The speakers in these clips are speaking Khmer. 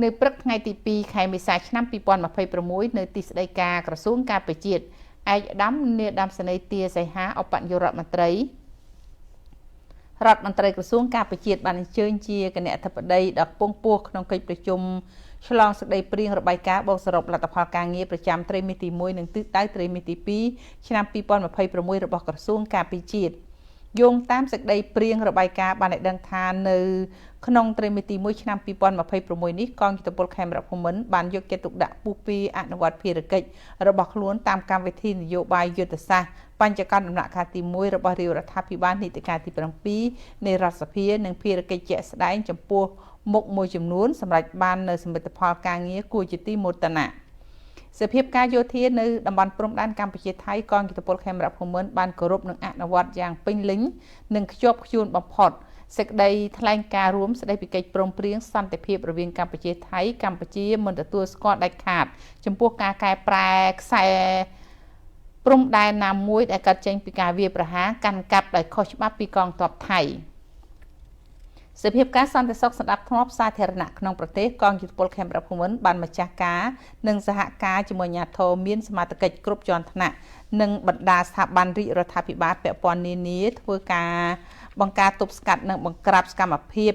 នៅព្រឹកថ្ងៃទី2ខែមេសាឆ្នាំ2026នៅទីស្តីការក្រសួងការពារជាតិឯកឧត្តមនាយឧត្តមសេនីយ៍ទាសីហាឧបនាយករដ្ឋមន្ត្រីក្រសួងការពារជាតិបានអញ្ជើញជាគណៈអធិបតីដ៏ខ្ពង់ខ្ពស់ក្នុងកិច្ចប្រជុំឆ្លងសេចក្តីព្រាងរបាយការណ៍បូកសរុបលទ្ធផលការងារប្រចាំត្រីមាសទី1និងទិសដៅត្រីមាសទី2ឆ្នាំ2026របស់ក្រសួងការពារជាតិយោងតាមសេចក្តីព្រាងរបាយការណ៍បានឲ្យដឹងថានៅក្នុងត្រីមាសទី1ឆ្នាំ2026នេះកងយុទ្ធពលខេមរភូមិន្ទបានយកចិត្តទុកដាក់ពុះពីអនុវត្តភារកិច្ចរបស់ខ្លួនតាមកម្មវិធីនយោបាយយុទ្ធសាស្ត្របញ្ចកណ្ដាលដំណាក់កាលទី1របស់រាជរដ្ឋាភិបាលនីតិកាលទី7នៃរដ្ឋសភានិងភារកិច្ចជាក់ស្ដែងចំពោះមុខមួយចំនួនសម្រាប់បាននៅសមិទ្ធផលការងារគួរជាទីមោទនៈសភាពការយោធានៅតំបន់ព្រំដែនកម្ពុជាថៃកងយុទ្ធពលខេមរភូមិន្ទបានគោរពនិងអនុវត្តយ៉ាងពេញលេញនិងខ្ជាប់ខ្ជួនបំផុតសេចក្តីថ្លែងការណ៍រួមស្តីពីកិច្ចព្រមព្រៀងសន្តិភាពរវាងកម្ពុជាថៃកម្ពុជាមិនទទួលស្គាល់ដាច់ខាតចំពោះការកែប្រែខ្សែព្រំដែនណាមួយដែលកើតចេញពីការវាយប្រហារកាន់កាប់ដោយខុសច្បាប់ពីកងទ័ពថៃសភាពការសន្តិសុខស្ដាប់ធ្នាប់សាធារណៈក្នុងប្រទេសកងយុទ្ធពលខេមរភូមិន្ទបានម្ចាស់ការនិងសហការជាមួយអាជ្ញាធរមានសមត្ថកិច្ចគ្រប់ជាន់ថ្នាក់និងបណ្ដាស្ថាប័នរាជរដ្ឋាភិបាលពាក់ព័ន្ធនានាធ្វើការបង្ការទប់ស្កាត់និងបង្ក្រាបសកម្មភាព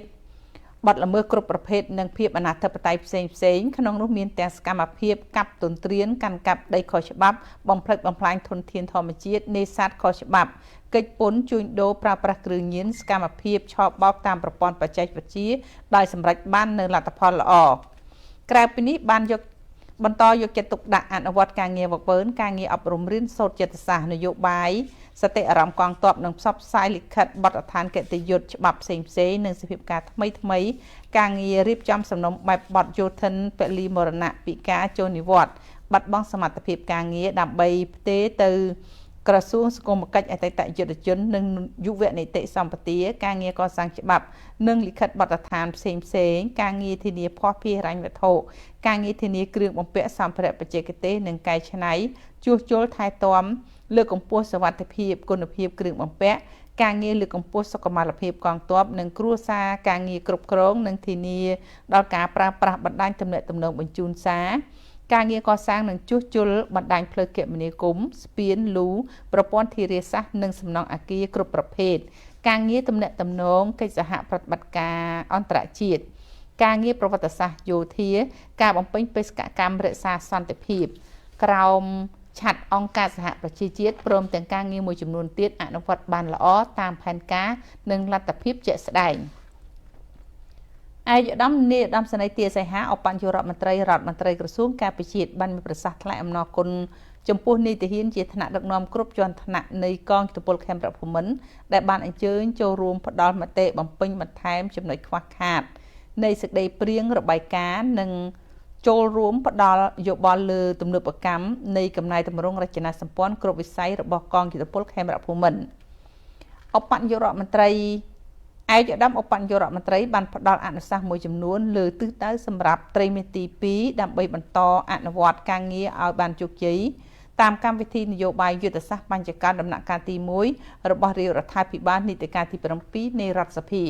បទល្មើសគ្រប់ប្រភេទនិងភាពអនាធិបតេយ្យផ្សេងក្នុងនោះមានទាំងសកម្មភាពកាប់ទន្ទ្រានកាន់កាប់ដីខុសច្បាប់បំផ្លិចបំផ្លាញធនធានធម្មជាតិនេសាទខុសច្បាប់កិច្ចពន្ធជួញដូរប្រើប្រាស់គ្រឿងញៀនសកម្មភាពឆបោកតាមប្រព័ន្ធបច្ចេកវិទ្យាដោយសម្រេចបាននូវលទ្ធផលល្អក្រៅពីនេះបានបន្តយកចិត្តទុកដាក់អនុវត្តការងារវឹកវើការងារអប់រំរៀនសូត្រចិត្តសាស្ត្រនយោបាយសតិអារម្មណ៍កងទ័ពនិងផ្សព្វផ្សាយលិខិតបទដ្ឋានកិត្តិយសច្បាប់ផ្សេងនិងសភាពការថ្មីការងាររៀបចំសំណុំបែបបទយោធិនពលីមរណៈពិការចូលនិវត្តន៍បាត់បង់សមត្ថភាពការងារដើម្បីផ្ទេរទៅក្រសួងសង្គមគិច្ចអតីតយុទ្ធជននិងយុវនីតិសម្បទាការងារកសាងច្បាប់និងលិខិតបទដ្ឋានផ្សេងការងារធានាភស្តុភារហិរញ្ញវត្ថុការងារធានាគ្រឿងបំពាក់សម្ភារៈបច្ចេកទេសនិងកែច្នៃជួសជុលថែទាំលើកកម្ពស់សុវត្ថិភាពគុណភាពគ្រឿងបំពាក់ការងារលើកកម្ពស់សុខុមាលភាពកងទ័ពនិងគ្រួសារការងារគ្រប់គ្រងនិងធានាដល់ការប្រើប្រាស់បណ្ដាញទំនាក់ទំនងបញ្ជូនសារការងារកសាងនិងជួសជុលបណ្ដាញផ្លូវគមនាគមន៍ស្ពានលូប្រព័ន្ធធារាសាស្ត្រនិងសំណង់អគារគ្រប់ប្រភេទការងារទំនាក់ទំនងកិច្ចសហប្រតិបត្តិការអន្តរជាតិការងារប្រវត្តិសាស្ត្រយោធាការបំពេញបេសកកម្មរក្សាសន្តិភាពក្រោមឆ័ត្រអង្គការសហប្រជាជាតិព្រមទាំងការងារមួយចំនួនទៀតអនុវត្តបានល្អតាមផែនការនិងលទ្ធភាពជាក់ស្ដែងឯកឧត្តមនាយឧត្តមសេនីយ៍ទាសីហាឧបនាយករដ្ឋមន្ត្រីក្រសួងការពារជាតិបានមានប្រសាសន៍ថ្លែងអំណរគុណចំពោះនីតិហានជាថ្នាក់ដឹកនាំគ្រប់ជាន់ថ្នាក់នៃកងយុទ្ធពលខេមរភូមិន្ទដែលបានអញ្ជើញចូលរួមផ្ដល់មតិបំពេញបន្ថែមចំណុចខ្វះខាតនៃសេចក្តីព្រាងរបាយការណ៍និងចូលរួមផ្ដល់យោបល់លើទំនើបកម្មនៃកំណែតម្រង់រចនាសម្ព័ន្ធគ្រប់វិស័យរបស់កងយុទ្ធពលខេមរភូមិន្ទឧបនាយករដ្ឋមន្ត្រីឯកឧត្តមឧបនាយករដ្ឋមន្ត្រីបានផ្ដល់អនុសាសន៍មួយចំនួនលើទិសដៅសម្រាប់ត្រីមាសទី2ដើម្បីបន្តអនុវត្តការងារឲ្យបានជោគជ័យតាមកម្មវិធីនយោបាយយុទ្ធសាស្ត្របញ្ចកណ្ដាលដំណាក់កាលទី1របស់រាជរដ្ឋាភិបាលនីតិកាលទី7នៃរដ្ឋសភា